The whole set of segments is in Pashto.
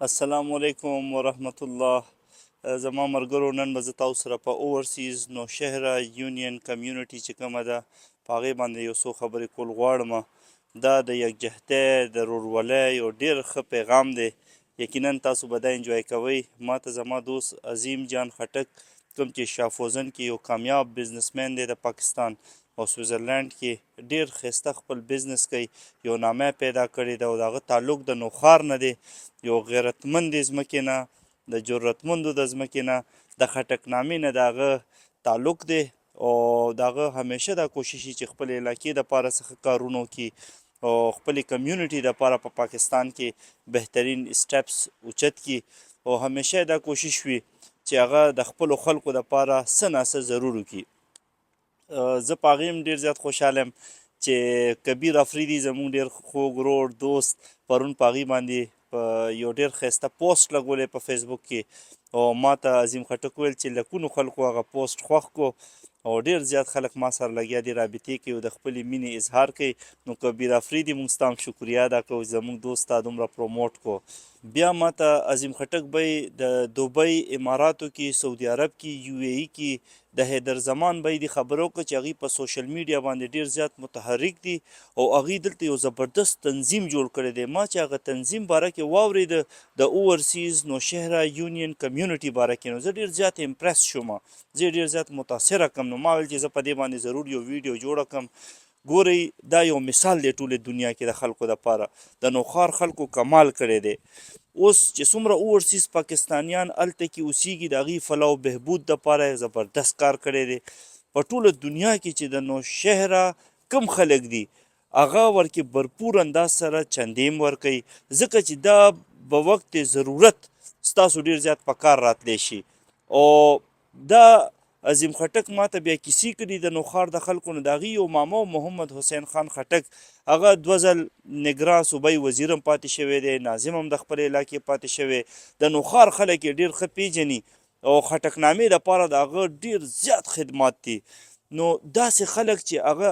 السلام علیکم ورحمت الله. زما ملګرو، نن به زه تاسو سره په اوورسیز نوشهره یونین کمیونټي چې کومه ده په هغې باندې یو څو خبرې کول غواړم. دا د یکجهتۍ د ورورولۍ یو ډېر ښه پیغام دی. یقینا تاسو به دا انجوای کوئ. ما ته زما دوست عظیم جان خټک کوم چې شافوزن کې یو کامیاب بزنسمین دی د پاکستان او سویزرلینډ کې ډېر ښایسته خپل بزنس کوي، یو نامه پیدا کړې ده او د هغه تعلق د نوښار نه دی، یو غیرتمندې ځمکې نه، د جرأتمندو د ځمکې نه، د خټک نامې نه د هغه تعلق دی او د هغه همیشه دا کوشش وي چې خپل علاقې دپاره څه کارونه وکړي او خپلې کمیونټي دپاره په پاکستان کې بهترین سټپس اوچت کړي او همیشه دا کوشش وي چې هغه د خپلو خلکو دپاره څه نه څه ضرور وکړي. زه په هغې هم ډېر زیات خوشحاله یم چې کبیر افریدي زموږ ډېر خوږ ورور دوست پرون په هغې باندې په یو ډېر ښایسته پوسټ لګولی په فیسبوک کې او ما ته عظیم خټک ویل چې لکونو خلکو هغه پوسټ خوښ کو او ډېر زیات خلک ما سره لګیا دي، رابطې کوي او د خپلې مینې اظهار کوي. نو کبیر افریدي موږ ستا هم شکریه ادا کوو زموږ دوست تا دومره پروموټ کو. بیا ما ته عظیم خټک بی د دوبۍ اماراتو کې، سعودي عرب کې، یو ای ای کې د حیدر زمان بی د خبرو وکړه چې هغوی په سوشل میډیا باندې ډېر زیات متحرک دي او هغوی دلته یو زبردست تنظیم جوړ کړی دی. ما چې هغه تنظیم باره کې واورېده د اوورسیز نوشهره یونین کمیونټي باره کې، نو زه ډېر زیات امپرس شوم، زه ډېر زیات متاثره کړم. نو ما ویل چې زه په دې باندې ضرور یو ویډیو جوړه کړم. ګورئ دا یو مثال دی ټولې دنیا کې د خلکو دپاره، د نوښار خلکو کمال کړی دی. اوس چې څومره اوورسیز پاکستانیان هلته کې اوسیږي د هغوی فلاح و بهبود دپاره یې زبردست کار کړی دی. په ټوله دنیا کې چې د نوشهره کم خلک دي هغه ورکې भरपूर انداز سره چندې هم ورکوي، ځکه چې دا به وقت ضرورت ستاسو ډېر زیات په کار راتلی شي. او دا عظیم خټک ما ته بیا کیسې کړي د نوښار د خلکو نه. د هغې یو ماما محمد حسین خان خټک، هغه 2 ځل نګران صوبایي وزیر هم پاتې شوی دی، ناظم هم د خپل علاقې پاتې شوی. د نوښار خلک یې ډېر ښه پیژني او خټکنامې دپاره د هغه ډېر زیات خدمات دي. نو داسې خلک چې هغه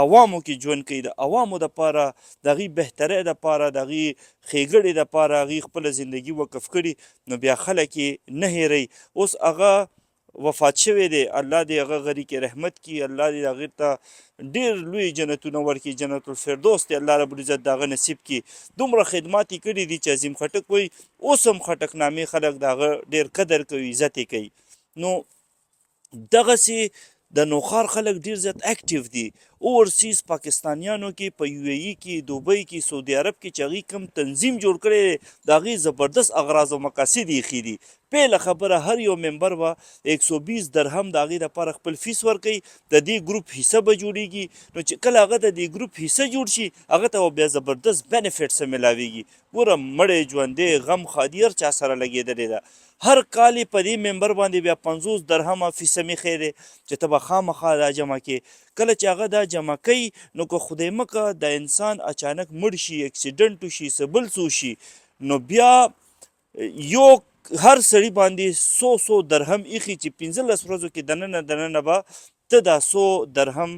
عوامو کې ژوند کوي، د عوامو دپاره د هغوی بهترۍ دپاره د هغوی ښېګړې دپاره هغوی خپله زندګي وقف کړي، نو بیا خلک یې نه هېروي. اوس هغه وفات شوی دی، الله دې هغه غریق رحمت کړي، الله دې هغې ته ډېر لوی جنتونه ورکړي، جنت الفردوس دې الله رب العزت د هغه نصیب کړي. دومره خدمات یې کړي دي چې عظیم خټک وایي اوس هم خټکنامې خلک د هغه ډېر قدر کوي، عزت یې کوي. نو دغسې د نوښار خلک ډېر زیات اکټیو دي اوورسیز پاکستانیانو کې، په یو ای ای کې، دوبۍ کې، سعودي عرب کې چې هغوی کوم تنظیم جوړ کړی دی د هغې زبردست اغراض او مقاصد یې ایښي دي. پیله خبره هر یو ممبر به 120 درهم د هغې دپاره خپل فیس ورکوي، د دې ګروپ حصه به جوړېږي. نو چې کله هغه د دې ګروپ حصه جوړ شي هغه ته به بیا زبردست بینفټس هم میلاویږي. ګوره مړی ژوندی غم ښادي هر چا سره لګېدلې ده. هر کال یې په دې ممبر باندې بیا 50 درهمه فیسه میښی دی چې ته به خامخا دا جمع کړې. کله چې هغه دا جمع کوي نو که خدای مکه د انسان اچانک مړ شي، اکسیډنټ وشي، څه بل څه وشي، نو بیا یو هر سړي باندې 100 درهم ایښي چې 15 ورځو کې دننه به ته دا 100 درهم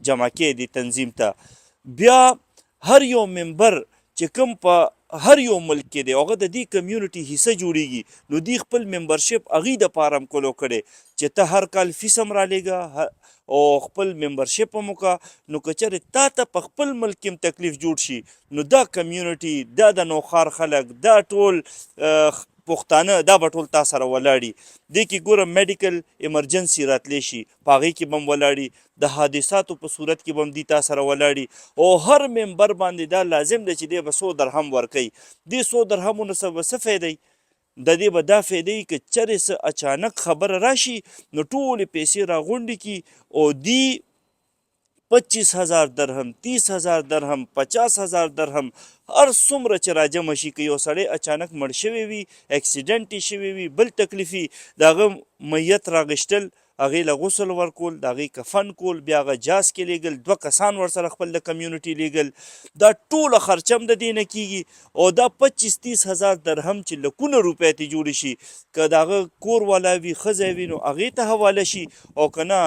جمع کړې دي تنظیم ته. بیا هر یو ممبر چې کوم په هر یو ملک کې دی هغه د دې کمیونټي حصه جوړیږي، نو دوی خپل ممبرشپ هغوی دپاره هم کلو کړی چې ته هر کال فیس هم رالیږه او خپل ممبرشپ هم وکړه. نو که چېرې تا ته په خپل ملک کې هم تکلیف جوړ شي نو دا کمیونټي، دا د نوښار خلک، دا ټول پښتانه دا به ټول تا سره ولاړي. دې کې ګوره میډیکل ایمرجنسي راتلی شي په هغې کې به هم ولاړي، د حادثاتو په صورت کې به هم دوی تا سره ولاړي او هر ممبر باندې دا لازم دی چې دی به 100 درهم ورکوي. دې 100 درهمو نه به څه فایده وي؟ د دې به دا فایده وي که چېرې څه اچانک خبره راشي نو ټولې پیسې راغونډې کړي او دوی 25,000 درهم، 30,000 درهم، 50,000 درهم هر څومره چې راجمع شي. که یو سړی اچانک مړ شوی وي، اکسیډنټ یې شوی وي، بل تکلیف وي، د هغه میت راغشتل، هغې له غسل ورکول، د هغې کفن کول، بیا هغه جاز کې لیږل، 2 کسان ورسره خپل د کمیونټي لیږل، دا ټوله خرچه هم د دې نه کېږي. او دا 25-30,000 درهم چې لکونه روپۍ ترې جوړې شي، که د هغه کور والا وي، ښځی وي، نو هغې ته حواله شي، او که نه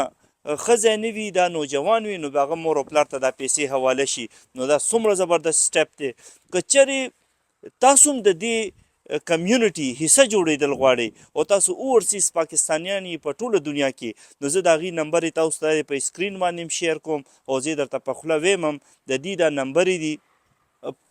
ښځی نه وي، دا نوجوان وي، نو هغه مور او پلار ته دا پیسې حواله شي. نو دا څومره زبردست سټپ دی. که چېرې تاسو هم د دې کمیونټي حصه جوړېدل غواړئ او تاسو اوورسیز پاکستانیان یې په ټوله دنیا کې نو زه د هغې نمبر یې تاسو ته په سکرین باندې هم شیر کوم او زه یې درته په خوله ویم هم د دې دا نمبر یې دي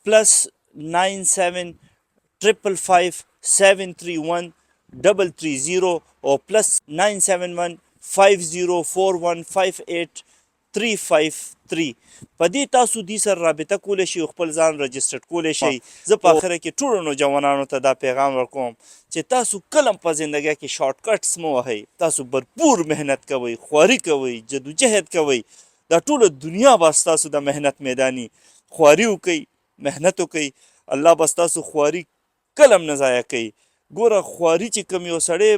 +97555731 او +971504158 په دې تاسو دې سره رابطه کولی شئ او خپل ځان رجسټرډ کولی شئ زه په آخره کې ټولو نوجوانانو ته دا پیغام ورکوم چې تاسو کله هم په زندګۍ کې شارټ کټس مه وهئ تاسو بھرپور محنت کوئ خواري کوئ جدوجهد کوئ دا ټوله دنیا به ستاسو د محنت میداني خواري وکئ محنت وکئ الله به ستاسو خواري کله هم نه ضایع کوي ګوره خواري چې کوم یو سړی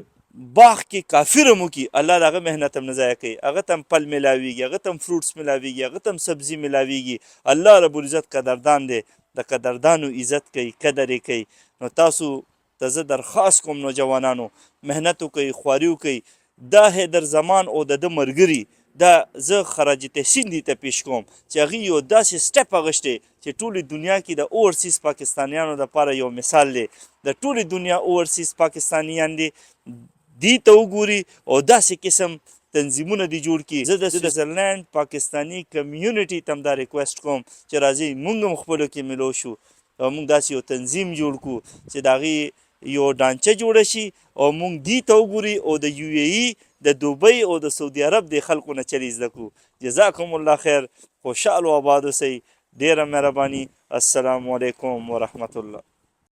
باغ کې کافر هم وکړي الله د هغه محنت هم نه ضایع کوي هغه ته هم پل میلاویږي هغه ته هم فروټس میلاویږي هغه ته هم سبزي میلاویږي الله رب العزت قدردان دی د قدردانو عزت کوي قدر یې کوي نو تاسو ته زه درخواست کوم نوجوانانو محنت وکئ خواري وکئ دا حیدر زمان او د ده ملګري دا زه خراج تحسین دې ته پیش کوم چې هغوی یو داسې سټپ اخیستی چې ټولې دنیا کې د اوورسیز پاکستانیانو دپاره یو مثال دی د ټولې دنیا اوورسیز پاکستانیان دي دې ته وګوري او داسې قسم تنظیمونه دي جوړ کړي زه د سویزرلینډ پاکستاني کمیونټي ته هم دا ریکویسټ کوم چې راځئ موږ هم خپلو کې ملو شو او موږ داسې یو تنظیم جوړ کړو چې د هغې یو ډانچه جوړه شي او موږ دې ته وګوري او د یو ای ای د دوبۍ او د سعودي عرب د خلکو نه چلی زده کړو جزاکم الله خیر خوشحال و آباد اوسئ ډېره مهرباني السلام علیکم ورحمت الله